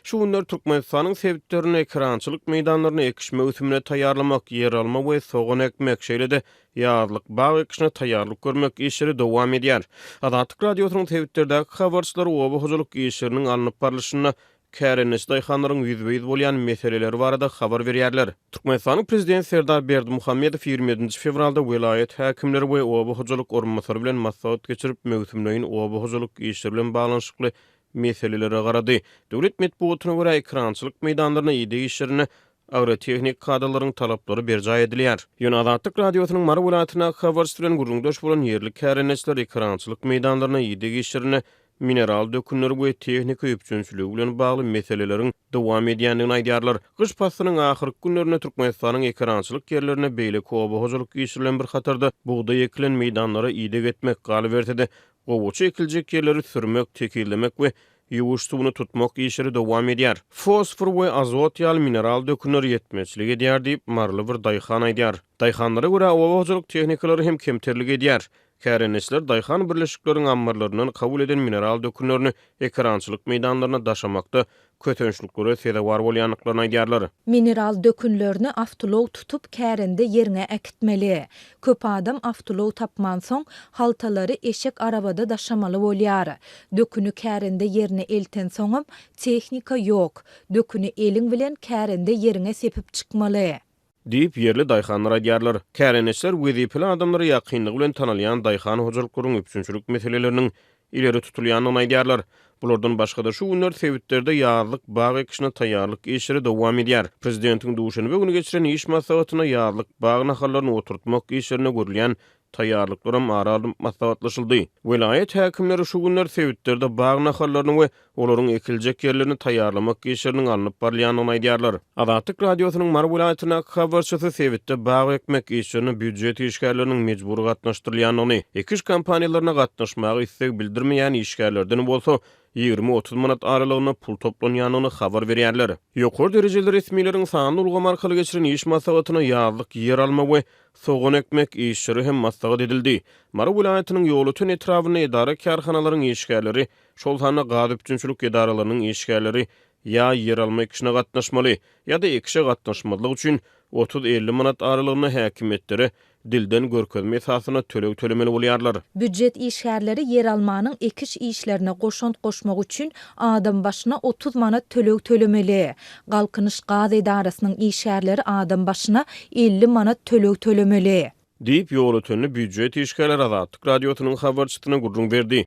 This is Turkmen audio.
Şu günler Türkmenistanyň sebitlerini ekrançylyk meýdanlaryna ekişme ötümine taýýarlamak, yer alma we soğan ekmek şeýle-de ýazlyk bag ekişine taýýarlyk görmek işleri dowam edýär. Adatyk radiosynyň sebitlerdäki habarçylar oba hojalyk işleriniň alınıp barlyşyna kärenesi daýhanlaryň ýüzbeýiz bolýan meseleleri barada habar berýärler. Türkmenistanyň prezidenti Serdar Berdimuhammedow 27 fevralda vilayet häkimleri we oba hojalyk ormanmasary bilen maslahat geçirip mewsümleýin oba hojalyk işleri bilen baglanyşykly meseleleri garady. Döwlet medeniýetine görä ekrançylyk meýdanlaryna ýydy işlerini agrotehnik kadrlaryň talaplary berja edilýär. Ýöne Adatyk radiosynyň Mara welaýatyna habarçy bilen gurulmdaş bolan ýerli kärenetçiler ekrançylyk meýdanlaryna ýydy işlerini mineral dökünleri we tehnika üpçünçüligi bilen bagly meseleleriň dowam edýändigini aýdýarlar. Gyş pasynyň ahyrky günlerinde Türkmenistanyň ekrançylyk ýerlerine beýle kowa hojalyk işleri bir hatarda buğday ekilen meýdanlara ýydy etmek galy berdi. Gowaçy ekiljek ýerleri sürmek, tekillemek we ýuwuş suwuny tutmak işleri dowam edýär. Fosfor we azot ýaly mineral dökünleri ýetmeçlik edýär diýip marly bir daýhan aýdýar. Daýhanlara görä owa hojalyk tehnikalary hem kemterlik edýär. Kärenetçiler daýhan birleşikleriniň ammarlarynyň kabul eden mineral dökünlerini ekrançylyk meýdanlaryna daşamakda kötençliklere sebäp bolýanlyklaryny aýdýarlar. Mineral dökünlerini avtolog tutup kärende ýerine äkitmeli. Köp adam avtolog tapman soň haltalary eşek arabada daşamaly bolýar. Dökünü kärende ýerine elten soňam tehnika ýok. Dökünü eliň bilen kärende ýerine sepip çykmaly diýip ýerli daýhanlar aýdýarlar. Kärenetçiler wezipli adamlary ýakynlyk bilen tanalýan daýhan hojalyklaryň üpçünçilik meseleleriniň ileri tutulýanyny aýdýarlar. Bulardan başga da şu günler sebitlerde ýazlyk bag ekişine taýýarlyk işleri dowam edýär. Prezidentiň duşanybe güni geçiren iş maslahatyna ýazlyk bag nahallaryny oturtmak işlerine görülýän taýýarlyklarym araly maslahatlaşyldy. Vilayet häkimleri şu günler sebitlerde bag nahallaryny we olaryň ekiljek ýerlerini taýýarlamak işleriniň alınıp barlyanyny aýdýarlar. Adatyk radiosynyň Mara welaýatyna habarçysy sebitde bag ekmek işlerini büdjet işgärleriniň mejbur gatnaşdyrylýanyny, ekiş kampaniýalaryna gatnaşmagy istek bildirmeýän işgärlerden bolsa 20-30 manat aralygyna pul toplanýanyny habar berýärler. Ýokary derejeli resmiýetiň sanyny ulgamy arkaly geçiren iş maslahatyna ýazlyk yer alma we soğan ekmek işleri hem maslahat edildi. Mara welaýatynyň ýolutyn etrawyny edara karhanalaryň işgärleri, şol hana gadypçynçylyk edaralarynyň işgärleri ýa yer alma ekişine gatnaşmaly ýa-da ekişe gatnaşmalyk üçin 30-50 manat aralygyna häkimetleri dilden görkezme esasyna töleg tölemeli bolýarlar. Büdjet işgärleri yer almanyň ekiş işlerine goşant goşmak üçin adam başyna 30 manat töleg tölemeli. Galkynyş gaz edarasynyň işgärleri adam başyna 50 manat töleg tölemeli. Diýip ýolutynly büdjet işgärleri Adatyk radiosynyň habarçysyna gurrun berdi.